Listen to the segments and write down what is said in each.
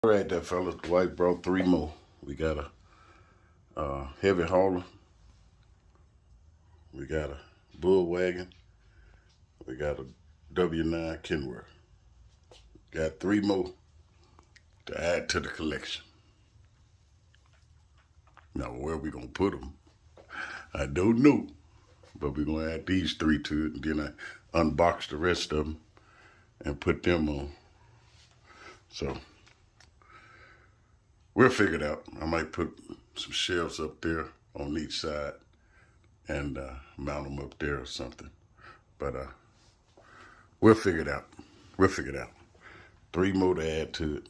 All right there, fellas. The wife brought three more. We got a heavy hauler. We got a bull wagon. We got a W9 Kenworth. Got three more to add to the collection. Now, where we gonna put them, I don't know. But we're gonna add these three to it, and then I unbox the rest of them and put them on. So we'll figure it out. I might put some shelves up there on each side and mount them up there or something. But we'll figure it out. We'll figure it out. Three more to add to it.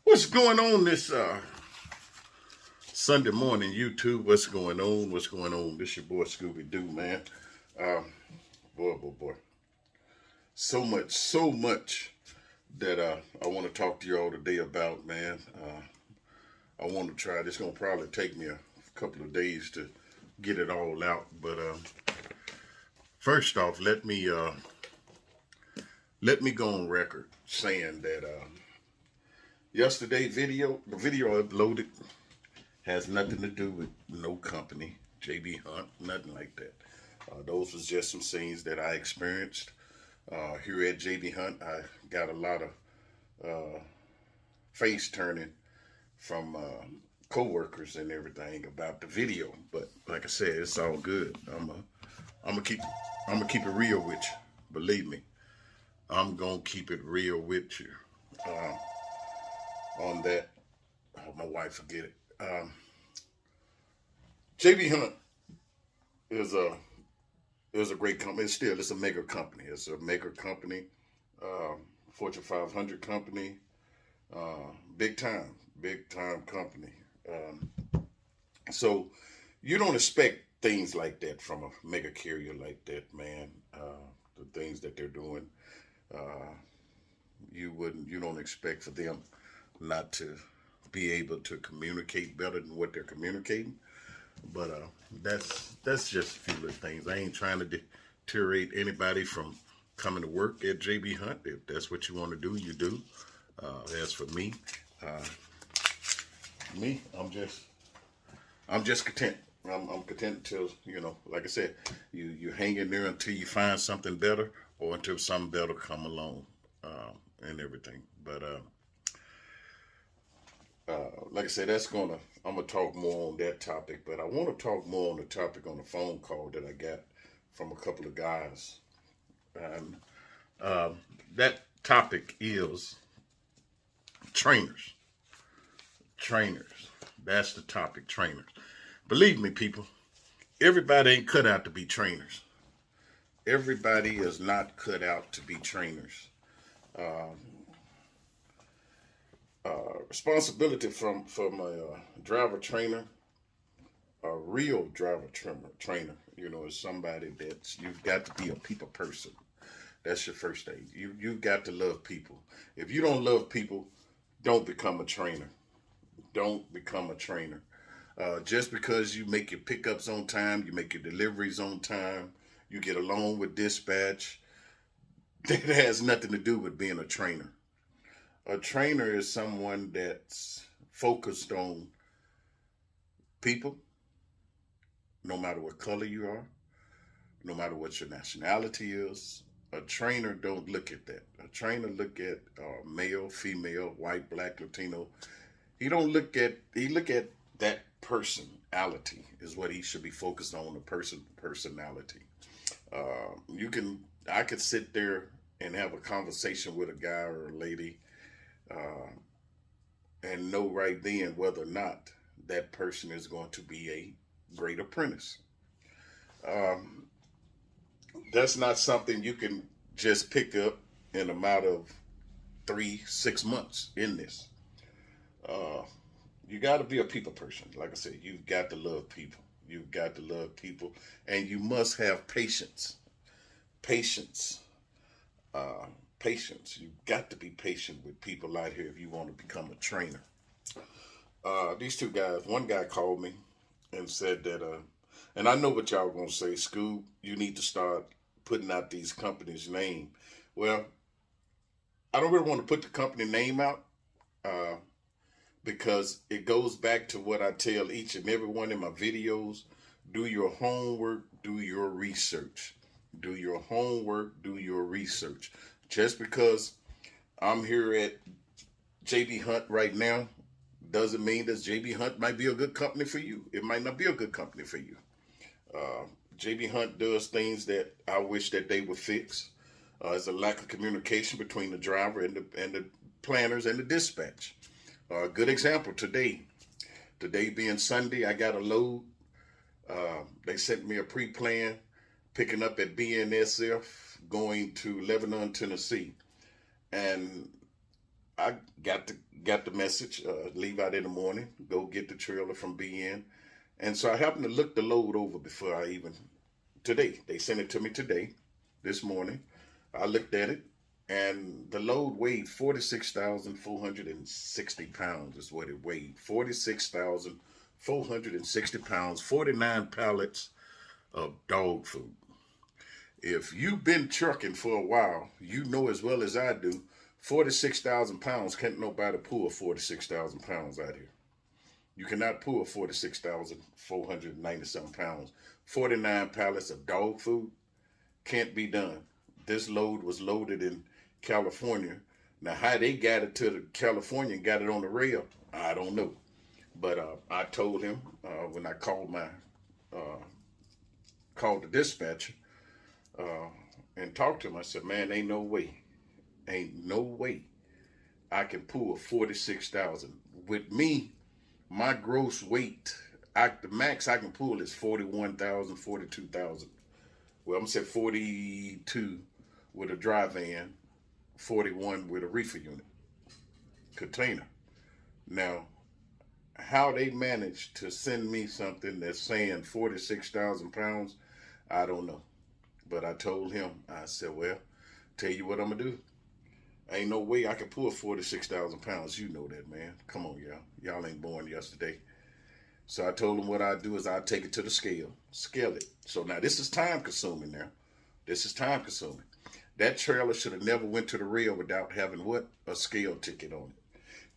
What's going on this Sunday morning, YouTube? What's going on? What's going on? This your boy Scooby Doo, man. Boy. So much that I want to talk to you all today about, man. I want to try. This gonna probably take me a couple of days to get it all out. But first off, let me go on record saying that yesterday the video I uploaded has nothing to do with no company, JB Hunt, nothing like that. Those was just some scenes that I experienced here at JB Hunt. I got a lot of face turning from co-workers and everything about the video, but like I said, it's all good. I'm gonna keep it real with you. Believe me, I'm gonna keep it real with you. On that, I hope my wife forget it. JB Hunt is a great company. It's a mega company. It's a mega company, Fortune 500 company, big time company. So you don't expect things like that from a mega carrier like that, man. The things that they're doing, you don't expect for them not to be able to communicate better than what they're communicating. But that's just a few little things. I ain't trying to deteriorate anybody from coming to work at JB Hunt. If that's what you want to do, you do. As for me, I'm just content. I'm content until, like I said, you hang in there until you find something better or until something better come along, and everything. But like I said, I'm gonna talk more on that topic, but I want to talk more on the topic on the phone call that I got from a couple of guys. And that topic is trainers. That's the topic, trainers. Believe me, people, everybody ain't cut out to be trainers. Everybody is not cut out to be trainers. Responsibility from a driver trainer, a real driver trainer, is somebody you've got to be a people person. That's your first thing. You've got to love people. If you don't love people, don't become a trainer. Don't become a trainer. Just because you make your pickups on time, you make your deliveries on time, you get along with dispatch, that has nothing to do with being a trainer. A trainer is someone that's focused on people, no matter what color you are, no matter what your nationality is. A trainer don't look at that. A trainer look at male, female, white, black, Latino. He don't look at, he look at that personality is what he should be focused on, the personality. I could sit there and have a conversation with a guy or a lady and know right then whether or not that person is going to be a great apprentice. Um, that's not something you can just pick up in a matter of 3, 6 months in this. Uh, you got to be a people person. Like I said, you've got to love people. You've got to love people, and you must have patience. Patience. Uh, Patience. You've got to be patient with people out here if you want to become a trainer. These two guys, one guy called me and said that, and I know what y'all gonna say, Scoob, you need to start putting out these companies' name. Well, I don't really want to put the company name out uh, because it goes back to what I tell each and every one in my videos. Do your homework, do your research. Do your homework, do your research. Just because I'm here at JB Hunt right now doesn't mean that JB Hunt might be a good company for you. It might not be a good company for you. Uh, JB Hunt does things that I wish that they would fix. There's a lack of communication between the driver and the planners and the dispatch. Good example today. Today being Sunday, I got a load. They sent me a pre-plan picking up at BNSF going to Lebanon, Tennessee. And I got the message, leave out in the morning, go get the trailer from BN. And so I happened to look the load over before I even, today, they sent it to me today, this morning. I looked at it, and the load weighed 46,460 pounds is what it weighed. 46,460 pounds, 49 pallets of dog food. If you've been trucking for a while, you know as well as I do, 46,000 pounds, can't nobody pull 46,000 pounds out here. You cannot pull 46,497 pounds. 49 pallets of dog food can't be done. This load was loaded in California. Now, how they got it to California and got it on the rail, I don't know. But I told him when I called the dispatcher and talked to him, I said, man, ain't no way I can pull 46,000. With me, my gross weight, the max I can pull is 41,000, 42,000. Well, I'm gonna say 42 with a dry van, 41 with a reefer unit container. Now, how they managed to send me something that's saying 46,000 pounds, I don't know. But I told him, I said, well, tell you what I'm gonna do. Ain't no way I can pull 46,000 pounds. You know that, man. Come on, y'all. Y'all ain't born yesterday. So I told him what I'd do is I'd take it to the scale it. So now this is time consuming now. This is time consuming. That trailer should have never went to the rail without having what? A scale ticket on it.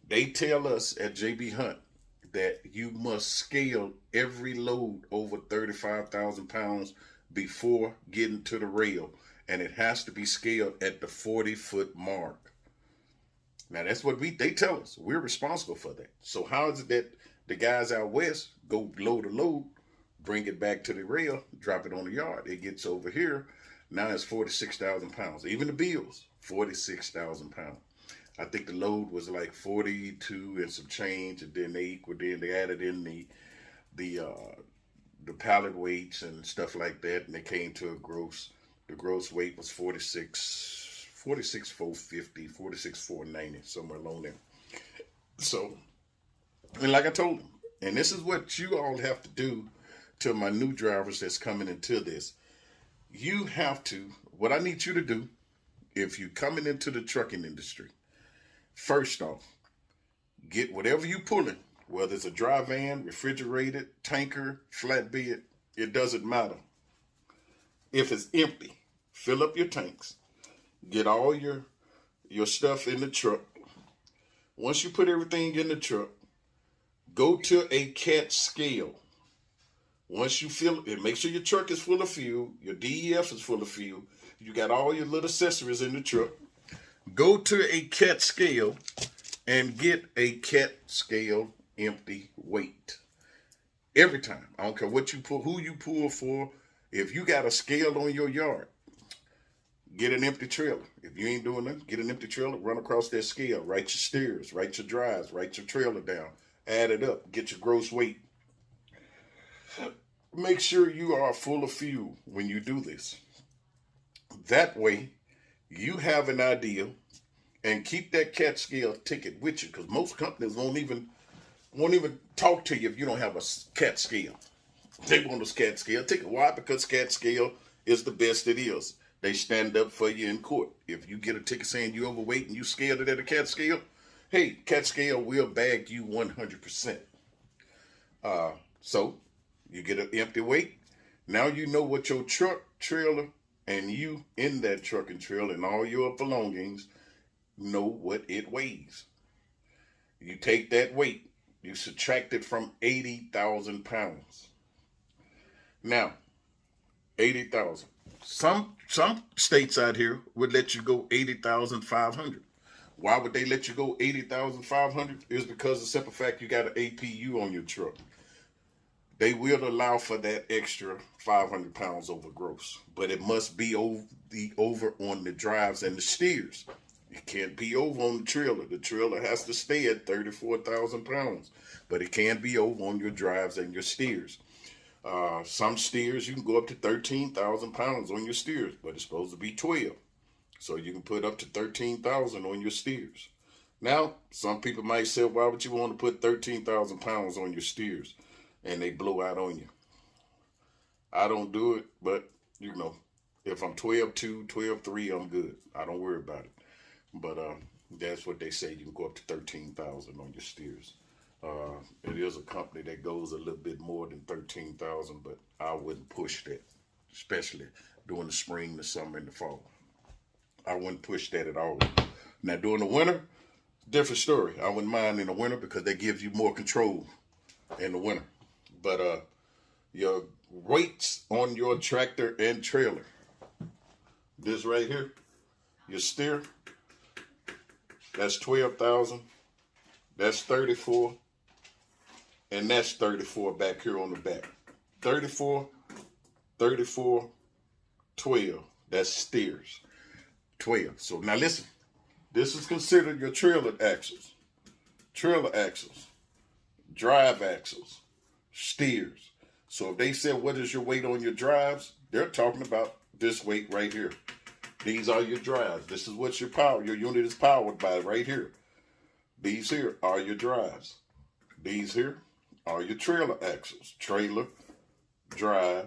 They tell us at JB Hunt that you must scale every load over 35,000 pounds before getting to the rail. And it has to be scaled at the 40-foot mark. Now that's what they tell us. We're responsible for that. So how is it that the guys out west go load a load, bring it back to the rail, drop it on the yard? It gets over here. Now it's 46,000 pounds. Even the bills, 46,000 pounds. I think the load was like 42 and some change, and then they added in the pallet weights and stuff like that, and they came to a gross. The gross weight was 46,450, 46,490, somewhere along there. So, and like I told them, and this is what you all have to do to my new drivers that's coming into this. You have to, what I need you to do, if you're coming into the trucking industry, first off, get whatever you're pulling, whether it's a dry van, refrigerated, tanker, flatbed, it doesn't matter. If it's empty, fill up your tanks, get all your stuff in the truck. Once you put everything in the truck, go to a cat scale. Once you fill it, make sure your truck is full of fuel, your DEF is full of fuel, you got all your little accessories in the truck. Go to a CAT scale and get a CAT scale empty weight. Every time. I don't care what you pull, who you pull for. If you got a scale on your yard, get an empty trailer. If you ain't doing that, get an empty trailer, run across that scale, write your steers, write your drives, write your trailer down, add it up, get your gross weight. Make sure you are full of fuel when you do this. That way, you have an idea, and keep that CAT scale ticket with you, because most companies won't even talk to you if you don't have a CAT scale. They want a CAT scale ticket. Why? Because CAT scale is the best it is. They stand up for you in court. If you get a ticket saying you're overweight and you scaled it at a CAT scale, hey, CAT scale will bag you 100%. So you get an empty weight. Now you know what your truck, trailer, and you in that truck and trailer and all your belongings know what it weighs. You take that weight, you subtract it from 80,000 pounds. Now, 80,000. Some states out here would let you go 80,500. Why would they let you go 80,500? Is because of the simple fact you got an APU on your truck. They will allow for that extra 500 pounds over gross, but it must be over on the drives and the steers. It can't be over on the trailer. The trailer has to stay at 34,000 pounds, but it can be over on your drives and your steers. Some steers, you can go up to 13,000 pounds on your steers, but it's supposed to be 12. So you can put up to 13,000 on your steers. Now, some people might say, why would you want to put 13,000 pounds on your steers? And they blow out on you. I don't do it, but, you know, if I'm 12.2, 12.3, I'm good. I don't worry about it. But that's what they say. You can go up to 13,000 on your steers. It is a company that goes a little bit more than 13,000, but I wouldn't push that, especially during the spring, the summer, and the fall. I wouldn't push that at all. Now, during the winter, different story. I wouldn't mind in the winter because that gives you more control in the winter. But your weights on your tractor and trailer, this right here, your steer, that's 12,000, that's 34, and that's 34 back here on the back. 34, 34, 12, that's steers, 12. So now listen, this is considered your trailer axles, drive axles, steers. So if they said, what is your weight on your drives? They're talking about this weight right here. These are your drives. This is what your unit is powered by right here. These here are your drives. These here are your trailer axles. Trailer, drive,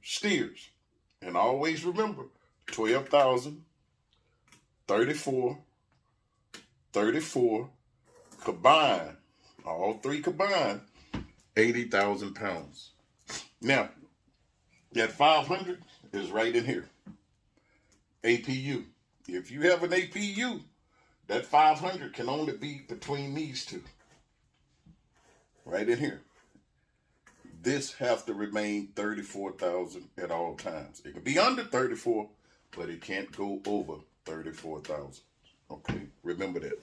steers. And always remember, 12,000, 34, 34, combined, all three combined, 80,000 pounds. Now, that 500 is right in here. APU. If you have an APU, that 500 can only be between these two. Right in here. This has to remain 34,000 at all times. It can be under 34, but it can't go over 34,000. Okay, remember that.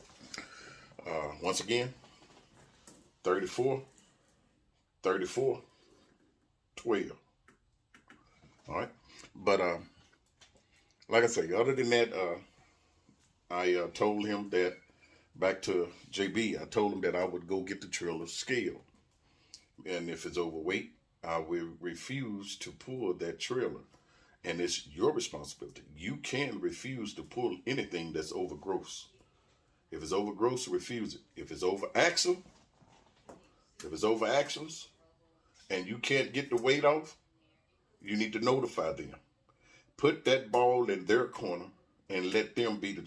Once again, 34, 34, 12. All right, but like I say, other than that, I told him that, back to JB, I told him that I would go get the trailer scale. And if it's overweight, I will refuse to pull that trailer. And it's your responsibility. You can refuse to pull anything that's over gross. If it's over gross, refuse it. If it's over axles, and you can't get the weight off, you need to notify them. Put that ball in their corner and let them be the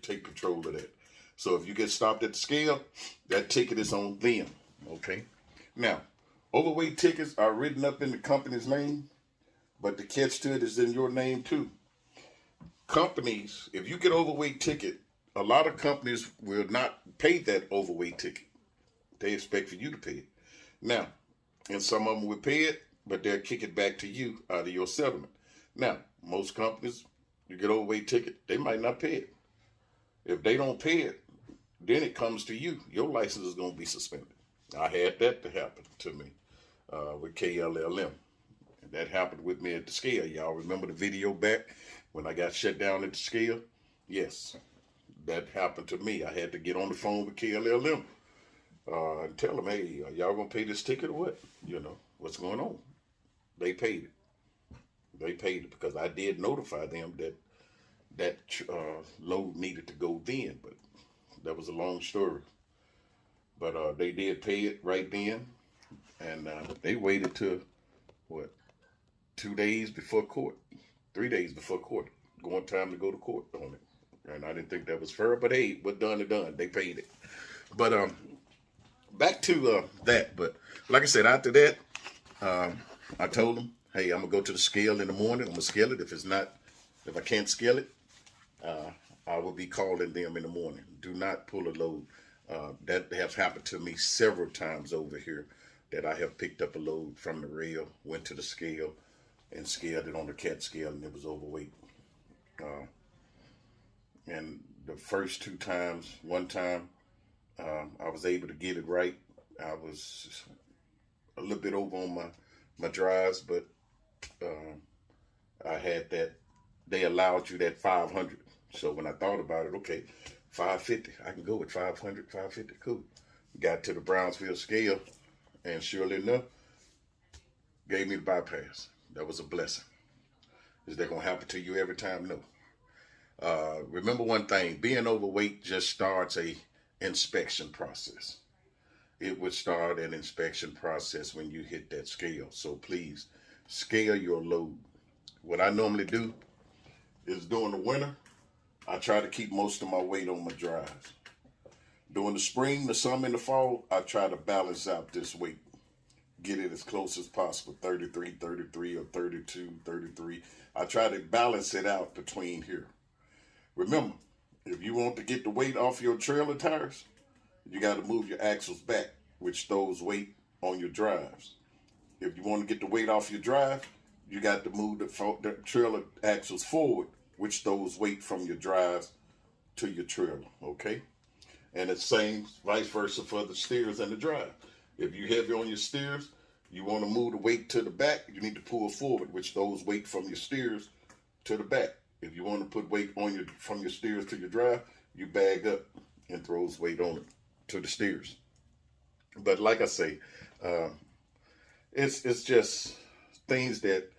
take control of that. So if you get stopped at the scale, that ticket is on them. Okay. Now, overweight tickets are written up in the company's name, but the catch to it is in your name too. Companies, if you get overweight ticket, a lot of companies will not pay that overweight ticket. They expect for you to pay it. Now, and some of them will pay it, but they'll kick it back to you out of your settlement. Now, most companies, you get overweight ticket, they might not pay it. If they don't pay it, then it comes to you. Your license is going to be suspended. I had that to happen to me with KLLM. And that happened with me at the scale. Y'all remember the video back when I got shut down at the scale? Yes, that happened to me. I had to get on the phone with KLLM and tell them, hey, are y'all going to pay this ticket or what? You know, what's going on? They paid it. They paid it because I did notify them that load needed to go then, but that was a long story. But they did pay it right then, and they waited till, what, 2 days before court, 3 days before court, going time to go to court on it. And I didn't think that was fair, but hey, what's done is done. They paid it. But back to that. But like I said, after that, I told them, hey, I'm going to go to the scale in the morning. I'm going to scale it. If I can't scale it, I will be calling them in the morning. Do not pull a load. That has happened to me several times over here, that I have picked up a load from the rail, went to the scale, and scaled it on the CAT scale, and it was overweight. And the first 2 times, one time, I was able to get it right. I was a little bit over on my drives, but I had that. They allowed you that 500. So when I thought about it, okay, 550, I can go with 500, 550, cool. Got to the Brownsville scale, and surely enough, gave me the bypass. That was a blessing. Is that going to happen to you every time? No. Remember one thing, being overweight just starts a inspection process. It would start an inspection process when you hit that scale. So please, scale your load. What I normally do is during the winter, I try to keep most of my weight on my drives. During the spring, the summer, and the fall, I try to balance out this weight. Get it as close as possible, 33, 33, or 32, 33. I try to balance it out between here. Remember, if you want to get the weight off your trailer tires, you got to move your axles back, which stores weight on your drives. If you want to get the weight off your drive, you got to move the trailer axles forward, which stores weight from your drives to your trailer, okay? And it's same vice versa for the steers and the drive. If you're heavy on your steers, you want to move the weight to the back, you need to pull forward, which stores weight from your steers to the back. If you want to put weight on from your steers to your drive, you bag up and throws weight on it to the steers. But like I say, it's just things that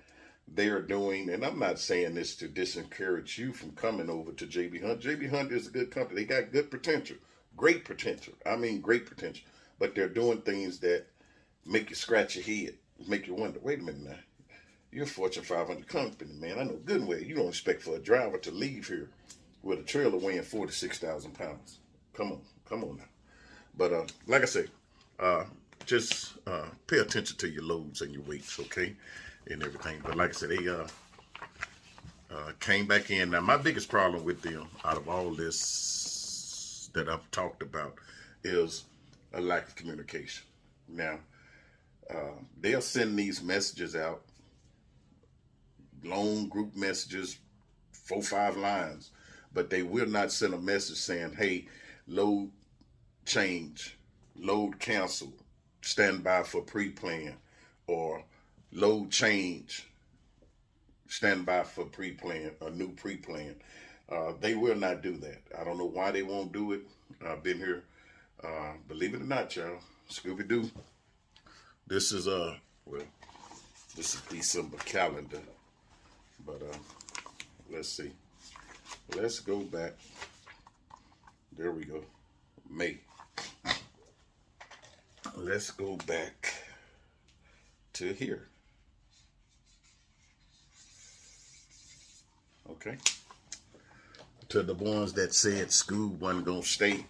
they are doing, and I'm not saying this to disencourage you from coming over to JB Hunt. JB Hunt is a good company. They got good potential, great potential. I mean, great potential. But they're doing things that make you scratch your head, make you wonder, wait a minute now. You're a Fortune 500 company, man. I know good and well you don't expect for a driver to leave here with a trailer weighing 46,000 pounds. Come on now. But like I say, just pay attention to your loads and your weights, okay, and everything. But like I said, they came back in. Now, my biggest problem with them out of all this that I've talked about is a lack of communication. Now, they'll send these messages out, long group messages, 4-5 lines, but they will not send a message saying, hey, load change, load cancel, stand by for pre-plan, or load change, stand by for pre-plan, a new pre-plan. They will not do that. I don't know why they won't do it. I've been here, believe it or not, y'all, Scooby-Doo. This is this is December calendar. But let's see. Let's go back. There we go. May. Let's go back to here. Okay. To the ones that said school wasn't going to stay.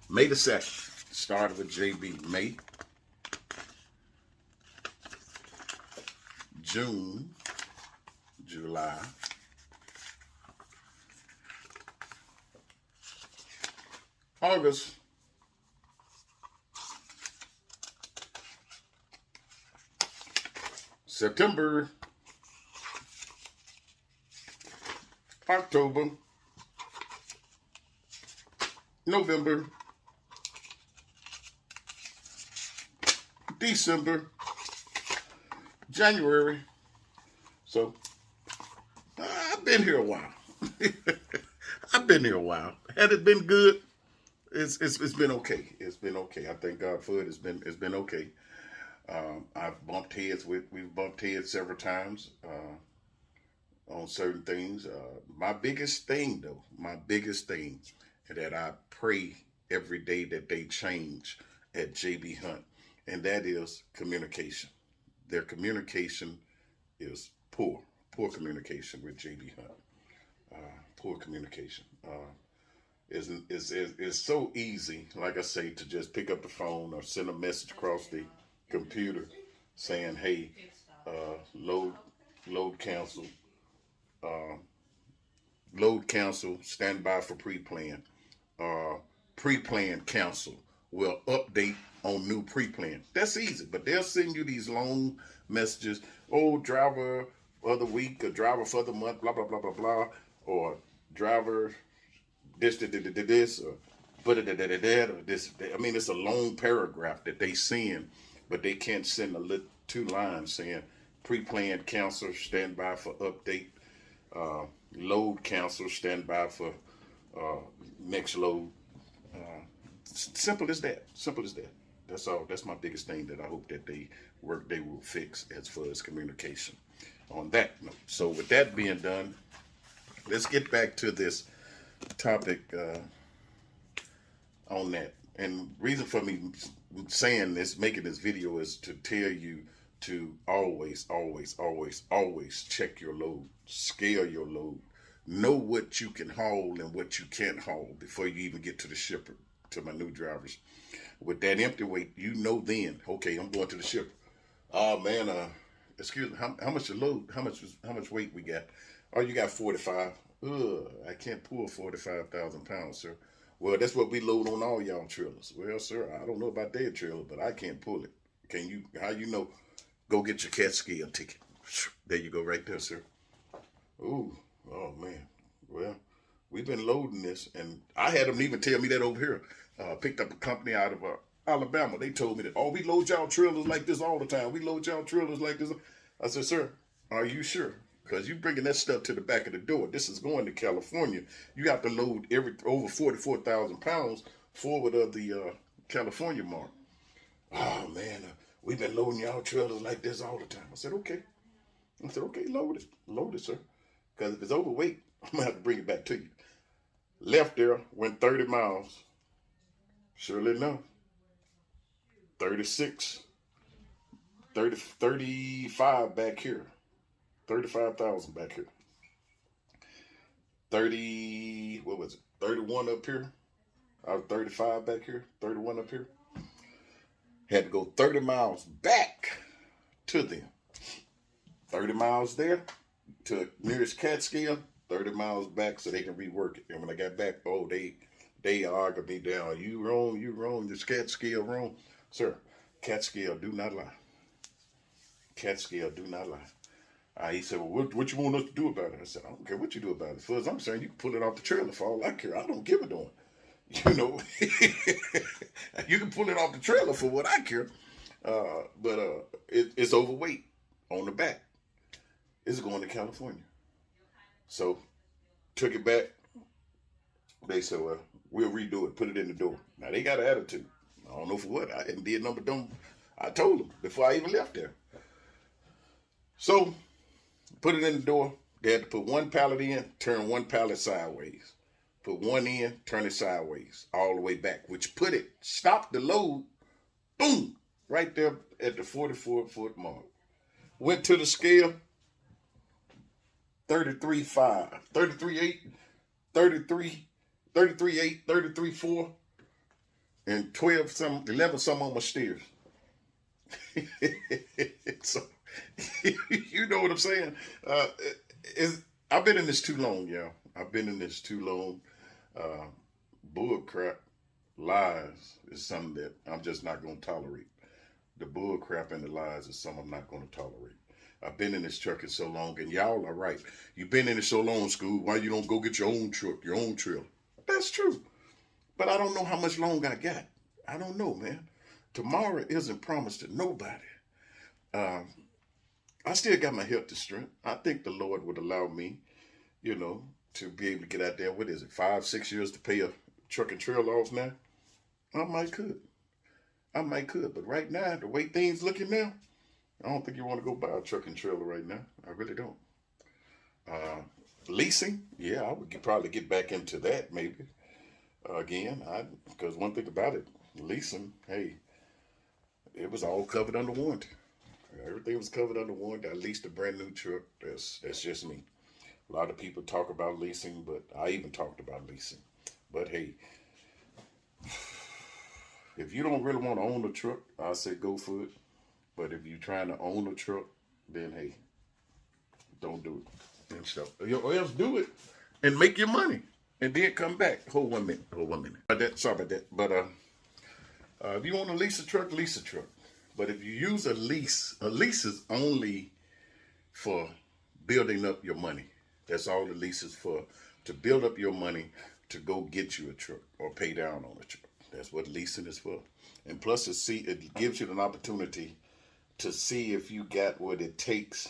May the 2nd. Started with JB. May. June. July, August, September, October, November, December, January. So I've been here a while. I've been here a while. Had it been good? It's been okay. It's been okay. I thank God for it. It's been okay. We've bumped heads several times on certain things. My biggest thing that I pray every day that they change at JB Hunt, and that is communication. Their communication is poor communication with JB Hunt. Poor communication. It's so easy, like I say, to just pick up the phone or send a message across the computer saying, hey, load cancel, stand by for pre-plan, pre-plan cancel, will update on new pre-plan. That's easy, but they'll send you these long messages, oh, driver of the week, or driver for the month, blah, blah, blah, blah, blah, or driver this, or this, or this. I mean, it's a long paragraph that they send, but they can't send a little 2 lines saying pre-planned cancel, stand by for update, load cancel, stand by for next load. Simple as that. Simple as that. That's all. That's my biggest thing that I hope that they will fix as far as communication on that note. So with that being done, let's get back to this topic on that. And reason for me saying this, making this video, is to tell you to always check your load, scale your load, know what you can haul and what you can't haul before you even get to the shipper. To my new drivers, with that empty weight, you know then, okay, I'm going to the shipper. Oh man, excuse me, how much the load? How much weight we got? Oh, you got 45. I can't pull 45,000 pounds, sir. Well, that's what we load on all y'all trailers. Well, sir, I don't know about their trailer, but I can't pull it. Can you? How you know? Go get your CAT scale ticket. There you go, right there, sir. Ooh, oh man. Well, we've been loading this, and I had them even tell me that over here. Picked up a company out of Alabama. They told me that, oh, we load y'all trailers like this all the time. We load y'all trailers like this. I said, sir, are you sure? Because you bringing that stuff to the back of the door. This is going to California. You have to load over 44,000 pounds forward of the California mark. Oh, man, we've been loading y'all trailers like this all the time. I said, okay. Load it. Load it, sir. Because if it's overweight, I'm going to have to bring it back to you. Left there, went 30 miles. Surely enough, 36, 30, 35 back here. 35,000 back here. 30, what was it? 31 up here. I was 35 back here. 31 up here. Had to go 30 miles back to them. 30 miles there to nearest CAT scale. 30 miles back so they can rework it. And when I got back, oh, they argued me down. You wrong. This CAT scale wrong. Sir, CAT scale do not lie. CAT scale do not lie. He said, well, what you want us to do about it? I said, I don't care what you do about it. As far as I'm saying, you can pull it off the trailer for all I care. I don't give a darn. You know, you can pull it off the trailer for what I care. But it's overweight on the back. It's going to California. So, took it back. They said, well, we'll redo it, put it in the door. Now, they got an attitude. I don't know for what. I hadn't did nothing but them. I told them before I even left there. So, put it in the door. They had to put one pallet in, turn one pallet sideways. Put one in, turn it sideways, all the way back, which stopped the load, boom, right there at the 44-foot mark. Went to the scale, 33.5, 33.8, 33.8, 33.4, and 11 some on my steers. So, you know what I'm saying? I've been in this too long, y'all. I've been in this too long. Bull crap, lies is something that I'm just not going to tolerate. The bull crap and the lies is something I'm not going to tolerate. I've been in this trucking so long, and y'all are right. You've been in it so long, school. Why you don't go get your own truck, your own trailer? That's true. But I don't know how much longer I got. I don't know, man. Tomorrow isn't promised to nobody. I still got my health and strength. I think the Lord would allow me, to be able to get out there. What is it, 5, 6 years to pay a truck and trailer off now? I might could. But right now, the way things looking now, I don't think you want to go buy a truck and trailer right now. I really don't. Leasing, yeah, I would probably get back into that maybe again. Because one thing about it, leasing, hey, it was all covered under warranty. Everything was covered under warranty. I leased a brand new truck. That's just me. A lot of people talk about leasing, but I even talked about leasing. But hey, if you don't really want to own a truck, I say go for it. But if you're trying to own a truck, then hey, don't do it. And so, or else do it and make your money and then come back. Hold 1 minute. Sorry about that. But if you want to lease a truck, lease a truck. But if you use a lease is only for building up your money. That's all the lease is for, to build up your money to go get you a truck or pay down on a truck. That's what leasing is for. And plus, it gives you an opportunity to see if you got what it takes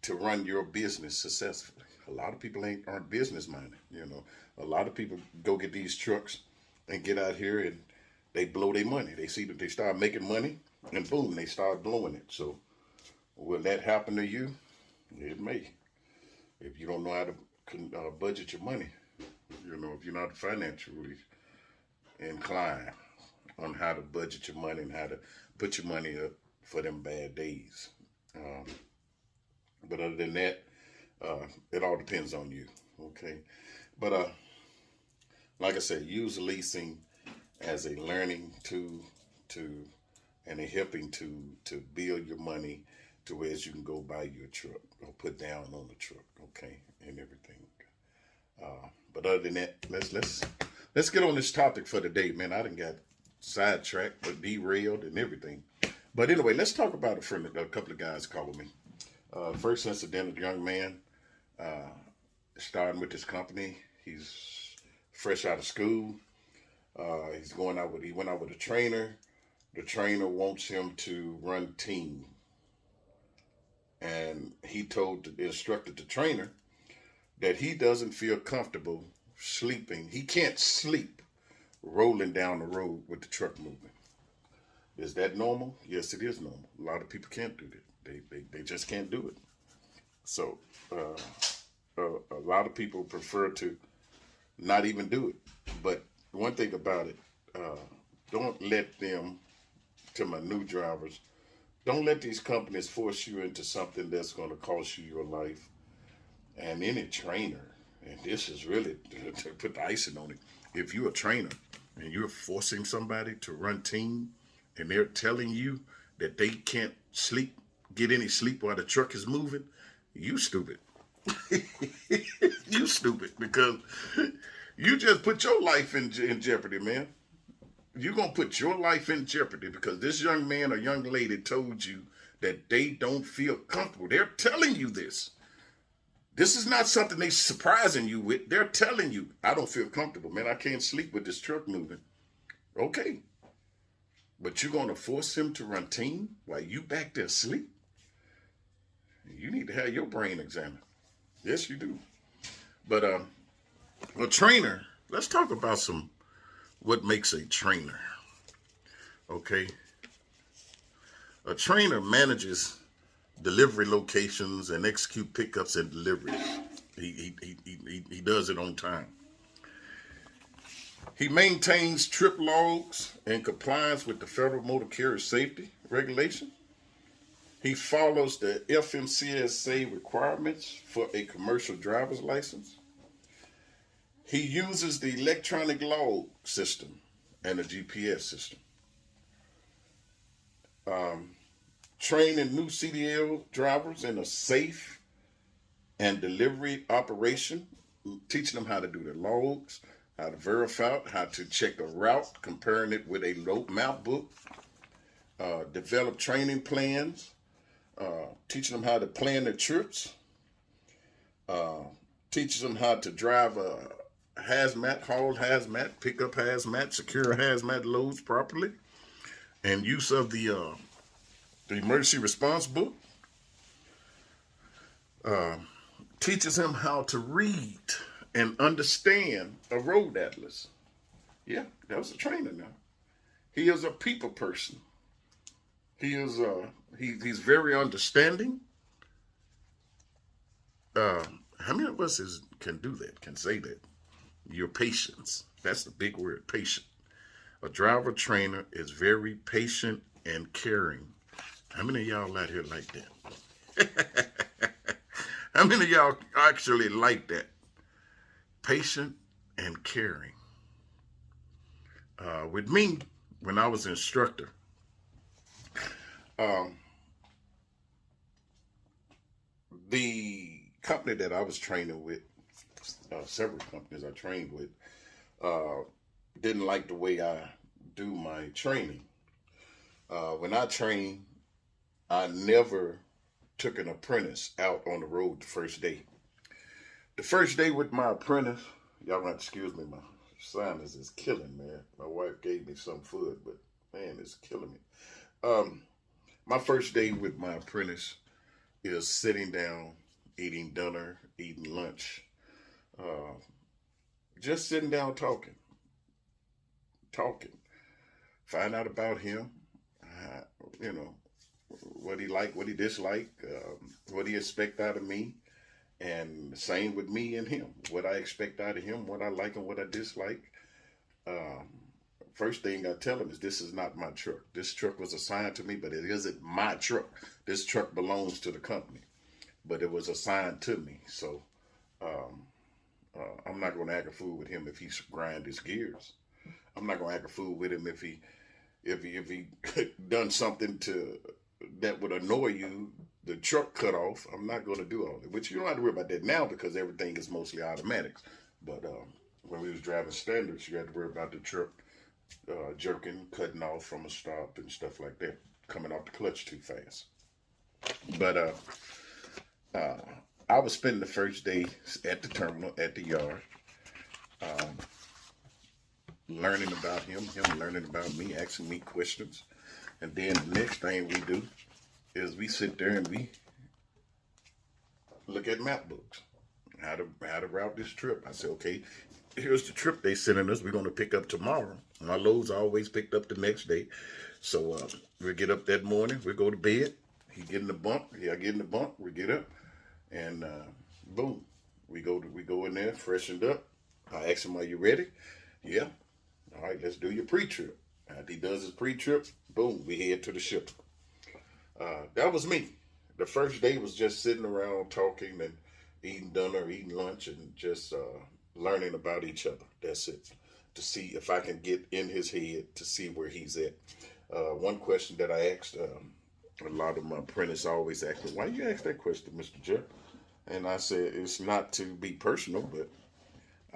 to run your business successfully. A lot of people aren't business minded. A lot of people go get these trucks and get out here and they blow their money. They see that they start making money and boom, they start blowing it. So will that happen to you? It may. If you don't know how to budget your money, if you're not financially inclined on how to budget your money and how to put your money up for them bad days. But other than that, it all depends on you, okay? But like I said, use leasing as a learning tool and a helping tool to build your money to where you can go buy your truck or put down on the truck, okay, and everything. But other than that, let's get on this topic for today, man. I done got sidetracked or derailed and everything. But anyway, let's talk about a couple of guys called me. First incident, a young man starting with this company. He's fresh out of school. He went out with a trainer. The trainer wants him to run team. And he told the instructor, the trainer, that he doesn't feel comfortable sleeping. He can't sleep rolling down the road with the truck moving. Is that normal? Yes, it is normal. A lot of people can't do that. They just can't do it. So a lot of people prefer to not even do it. But one thing about it, don't let them, to my new drivers, don't let these companies force you into something that's going to cost you your life. And any trainer, and this is really to put the icing on it, if you're a trainer and you're forcing somebody to run team and they're telling you that they can't get any sleep while the truck is moving, you stupid. You stupid, because you just put your life in jeopardy, man. You're going to put your life in jeopardy because this young man or young lady told you that they don't feel comfortable. They're telling you this. This is not something they're surprising you with. They're telling you, I don't feel comfortable, man. I can't sleep with this truck moving. Okay. But you're going to force him to run team while you back there asleep? You need to have your brain examined. Yes, you do. But a trainer, let's talk about what makes a trainer. Okay. A trainer manages delivery locations and execute pickups and deliveries. He does it on time. He maintains trip logs in compliance with the Federal Motor Carrier Safety Regulation. He follows the FMCSA requirements for a commercial driver's license. He uses the electronic log system and a GPS system. Training new CDL drivers in a safe and delivery operation, teaching them how to do their logs, how to verify, how to check a route, comparing it with a road map book, develop training plans, teaching them how to plan their trips, uh, teaches them how to drive a hazmat, haul hazmat, pick up hazmat, secure hazmat loads properly, and use of the emergency response book. Teaches him how to read and understand a road atlas. Yeah, that was a trainer now. He is a people person. He is he's very understanding. How many of us can do that? Can say that? Your patience. That's the big word, patient. A driver trainer is very patient and caring. How many of y'all out here like that? How many of y'all actually like that? Patient and caring. With me, when I was instructor, the company that I was training with, several companies I trained with, didn't like the way I do my training. When I trained, I never took an apprentice out on the road the first day. The first day with my apprentice, y'all gonna excuse me, my sinus is killing, man. My wife gave me some food, but man, it's killing me. My first day with my apprentice is sitting down, eating dinner, eating lunch, just sitting down talking, find out about him, you know, what he like, what he dislike, what he expect out of me, and the same with me and him, what I expect out of him, what I like and what I dislike. First thing I tell him is this is not my truck. This truck was assigned to me, but it isn't my truck. This truck belongs to the company, but it was assigned to me. So I'm not going to act a fool with him if he grind his gears. I'm not going to act a fool with him if he done something that would annoy you, the truck cut off. I'm not going to do all that. Which you don't have to worry about that now because everything is mostly automatics. But when we was driving standards, you had to worry about the truck jerking, cutting off from a stop and stuff like that, coming off the clutch too fast. But I was spending the first day at the terminal, at the yard, learning about him learning about me, asking me questions. And then the next thing we do is we sit there and we look at map books, how to route this trip. I said, okay, here's the trip they sending us. We're going to pick up tomorrow. My loads are always picked up the next day. So we get up that morning, we go to bed. He get in the bunk, I get in the bunk, we get up, and boom, we go in there, freshened up. I ask him, are you ready? Yeah. All right, let's do your pre-trip. After he does his pre-trip, boom, we head to the ship. That was me. The first day was just sitting around talking and eating dinner, eating lunch, and just learning about each other. That's it. To see if I can get in his head to see where he's at. One question that I asked, a lot of my apprentices always ask me, why you ask that question, Mr. Jeff? And I said, it's not to be personal, but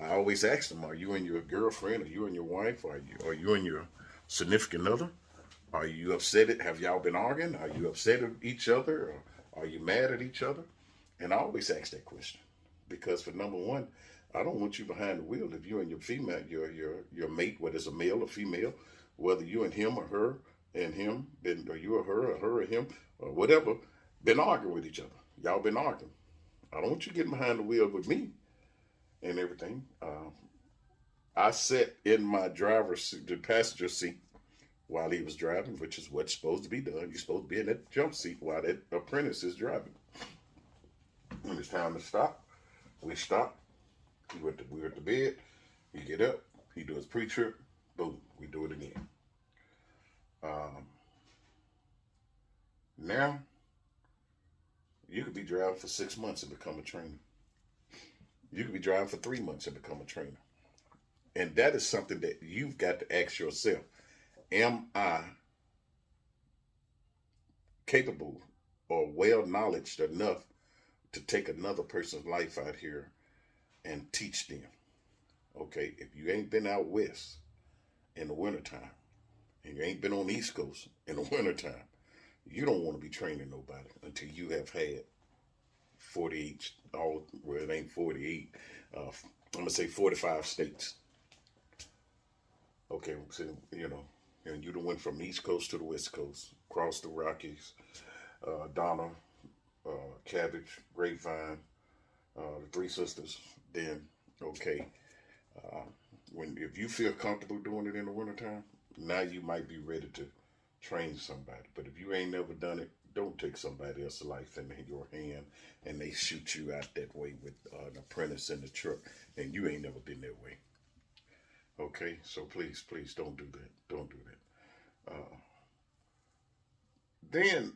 I always ask them, are you and your girlfriend, are you and your wife, are you and your significant other? Are you upset? Have y'all been arguing? Are you upset at each other? Or are you mad at each other? And I always ask that question because for number one, I don't want you behind the wheel if you and your female, your mate, whether it's a male or female, whether you and him or her and him, or you or her or him, or whatever, been arguing with each other. Y'all been arguing. I don't want you getting behind the wheel with me and everything. I sat in my driver's seat, the passenger seat, while he was driving, which is what's supposed to be done. You're supposed to be in that jump seat while that apprentice is driving. When it's time to stop, we stop. We went to bed. He get up. He do his pre-trip. Boom. We do it again. Now, you could be driving for 6 months and become a trainer. You could be driving for 3 months and become a trainer. And that is something that you've got to ask yourself. Am I capable or well-knowledged enough to take another person's life out here and teach them? Okay, if you ain't been out west in the wintertime, and you ain't been on the East Coast in the wintertime, You don't want to be training nobody until you have had 48, well, it ain't 48. I'm going to say 45 states. Okay, so, and you done went from the East Coast to the West Coast, across the Rockies, Donna, Cabbage, Grapevine, the Three Sisters, then, okay, uh, if you feel comfortable doing it in the wintertime, now you might be ready to train somebody. But if you ain't never done it, don't take somebody else's life in your hand and they shoot you out that way with an apprentice in the truck and you ain't never been that way. Okay, so please, please don't do that. Don't do that. Then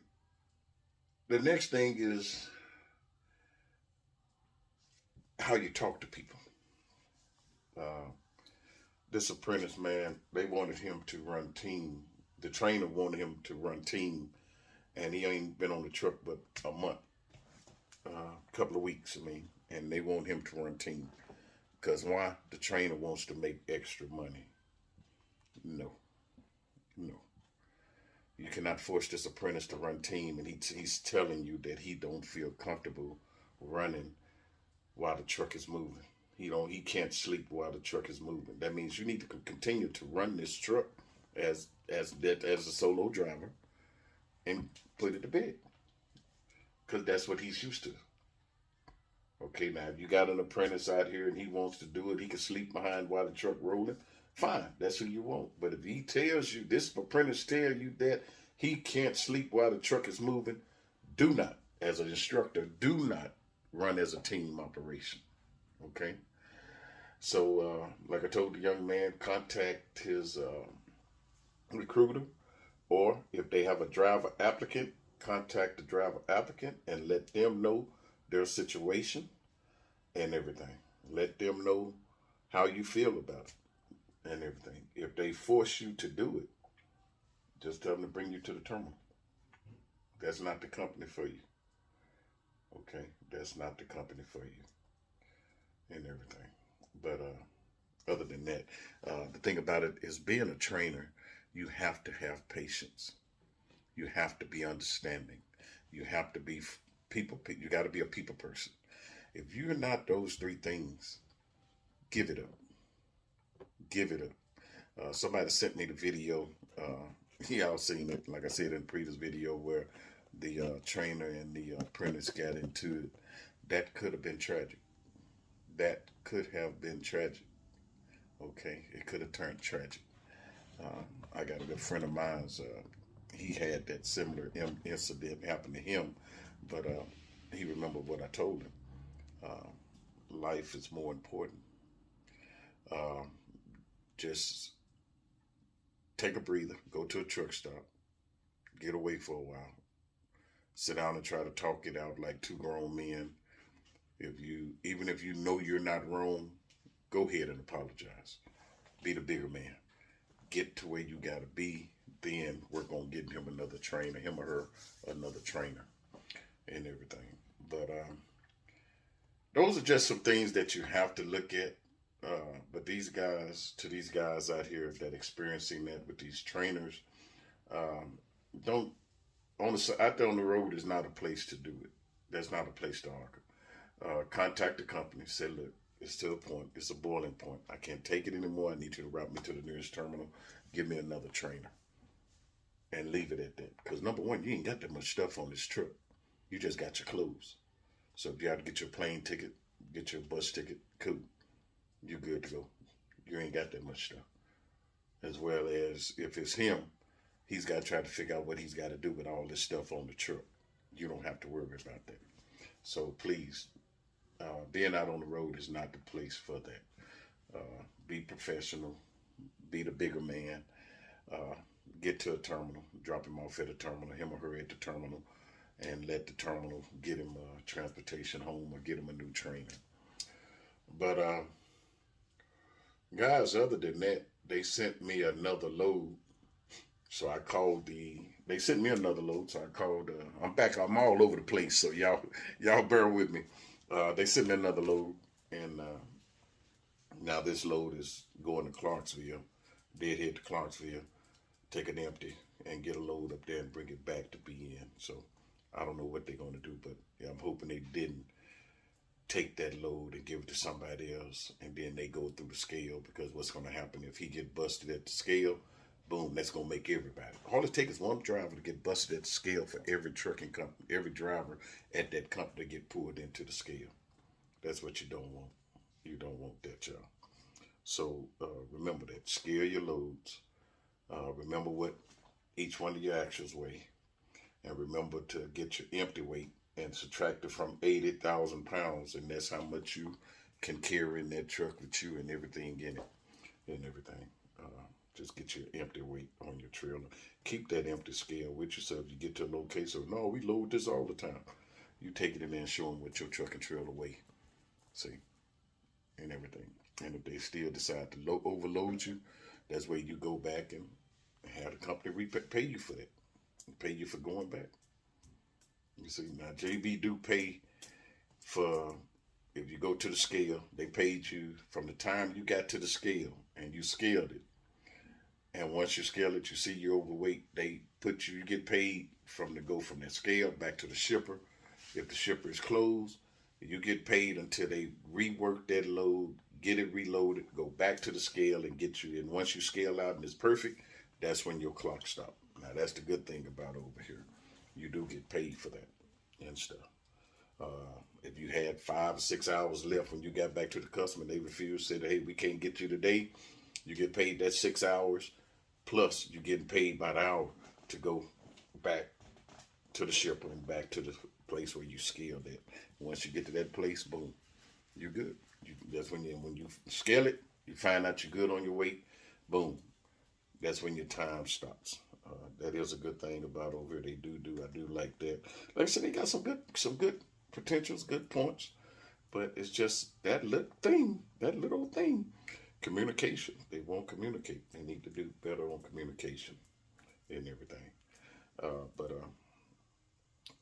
the next thing is how you talk to people. Uh, this apprentice, man, they wanted him to run team. The trainer wanted him to run team, and he ain't been on the truck but a month, a couple of weeks, and they want him to run team. Because why? The trainer wants to make extra money. No, no. You cannot force this apprentice to run team, and he's telling you that he don't feel comfortable running while the truck is moving. He can't sleep while the truck is moving. That means you need to continue to run this truck as a solo driver and put it to bed, because that's what he's used to. Okay, now if you got an apprentice out here and he wants to do it, he can sleep behind while the truck rolling. Fine, that's who you want. But if he tells you, this apprentice tell you that he can't sleep while the truck is moving, do not, as an instructor, do not run as a team operation. Okay? So, like I told the young man, contact his recruiter, or if they have a driver applicant, contact the driver applicant and let them know their situation and everything. Let them know how you feel about it and everything. If they force you to do it, just tell them to bring you to the terminal. That's not the company for you. Okay? That's not the company for you and everything. But other than that, the thing about it is, being a trainer, you have to have patience. You have to be understanding. You have to be you got to be a people person. If you're not those three things, give it up. Give it up. Somebody sent me the video. Y'all seen it, like I said in the previous video, where the trainer and the apprentice got into it. That could have been tragic. That could have been tragic. Okay, it could have turned tragic. I got a good friend of mine. He had that similar incident happen to him, but he remembered what I told him. Life is more important. Just take a breather, go to a truck stop, get away for a while, sit down and try to talk it out like two grown men. Even if you know you're not wrong, go ahead and apologize. Be the bigger man. Get to where you gotta be. Then we're gonna get him another trainer, him or her another trainer, and everything. But those are just some things that you have to look at. But these guys out here that experiencing that with these trainers, don't out there on the road is not a place to do it. That's not a place to argue. Contact the company. Say, look, it's to the point. It's a boiling point. I can't take it anymore. I need you to route me to the nearest terminal. Give me another trainer. And leave it at that. Because number one, you ain't got that much stuff on this trip. You just got your clothes. So if you have to get your plane ticket, get your bus ticket, cool. You're good to go. You ain't got that much stuff. As well as if it's him, he's got to try to figure out what he's got to do with all this stuff on the truck. You don't have to worry about that. So please, being out on the road is not the place for that. Be professional. Be the bigger man. Get to a terminal. Drop him off at a terminal, him or her at the terminal, and let the terminal get him transportation home or get him a new trainer. But guys, other than that, they sent me another load. So I called they sent me another load. So I called, I'm back, I'm all over the place. So y'all bear with me. They sent me another load. And now this load is going to Clarksville. Deadhead to Clarksville. Take it empty. and get a load up there and bring it back to BN. So I don't know what they're going to do, but yeah, I'm hoping they didn't take that load and give it to somebody else, and then they go through the scale, because what's going to happen if he get busted at the scale, boom, that's going to make everybody. All it takes is one driver to get busted at the scale for every trucking company, every driver at that company to get pulled into the scale. That's what you don't want. You don't want that, y'all. So remember that. Scale your loads. Remember what each one of your axles weigh. And remember to get your empty weight and subtract it from 80,000 pounds. And that's how much you can carry in that truck with you and everything in it. And everything. Just get your empty weight on your trailer. Keep that empty scale with yourself. You get to a location. No, we load this all the time. You take it in there and show them what your truck and trailer weigh. See? And everything. And if they still decide to overload you, that's where you go back and have the company pay you for that. Pay you for going back. You see, now JB do pay for, if you go to the scale, they paid you from the time you got to the scale and you scaled it. And once you scale it, you see you're overweight, they put you get paid from the go from that scale back to the shipper. If the shipper is closed, you get paid until they rework that load, get it reloaded, go back to the scale and get you. And once you scale out and it's perfect, that's when your clock stops. Now, that's the good thing about over here. You do get paid for that and stuff. If you had 5 or 6 hours left when you got back to the customer and they refused, said, hey, we can't get you today, you get paid that 6 hours, plus you're getting paid by the hour to go back to the shipper and back to the place where you scaled it. Once you get to that place, boom, you're good. That's when you scale it, you find out you're good on your weight, boom, that's when your time stops. That is a good thing about over here. They do. I do like that. Like I said, they got some good potentials, good points, but it's just that little thing. Communication. They won't communicate. They need to do better on communication and everything. But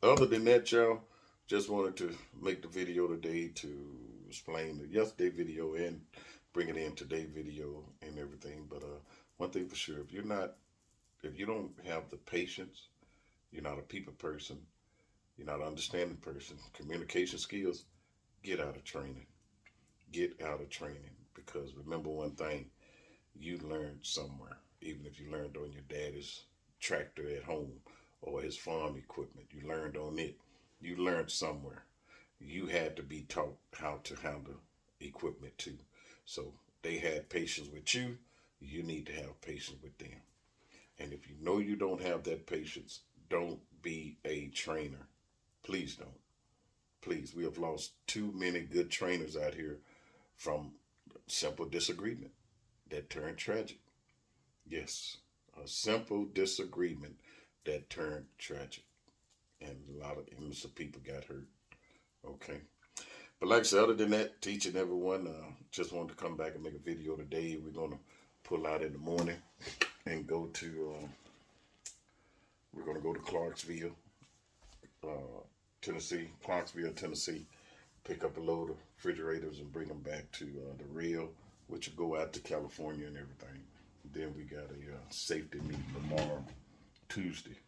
other than that, y'all, just wanted to make the video today to explain the yesterday video and bring it in today video and everything. But one thing for sure, if you don't have the patience, you're not a people person, you're not an understanding person, communication skills, get out of training. Get out of training. Because remember one thing, you learned somewhere. Even if you learned on your daddy's tractor at home or his farm equipment, you learned on it. You learned somewhere. You had to be taught how to handle equipment too. So they had patience with you. You need to have patience with them. And if you know you don't have that patience, don't be a trainer. Please don't. Please, we have lost too many good trainers out here from simple disagreement that turned tragic. Yes, a simple disagreement that turned tragic. And a lot of innocent people got hurt. Okay. But like I said, other than that, teaching everyone, just wanted to come back and make a video today. We're going to pull out in the morning and go to, we're going to go to Clarksville, Tennessee, pick up a load of refrigerators and bring them back to the rail, which will go out to California and everything. Then we got a safety meeting tomorrow, Tuesday.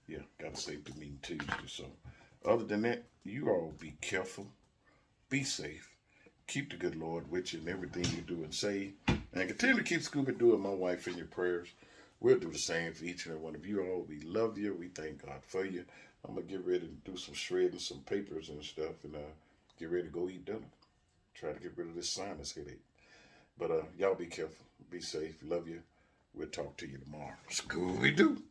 Yeah, got a safety meeting Tuesday. So other than that, you all be careful, be safe, keep the good Lord with you in everything you do and say, and continue to keep Scooby-Doo and my wife in your prayers. We'll do the same for each and every one of you all. We love you. We thank God for you. I'm going to get ready to do some shredding, some papers and stuff, and get ready to go eat dinner. Try to get rid of this sinus headache. But y'all be careful. Be safe. Love you. We'll talk to you tomorrow. Scooby-Doo.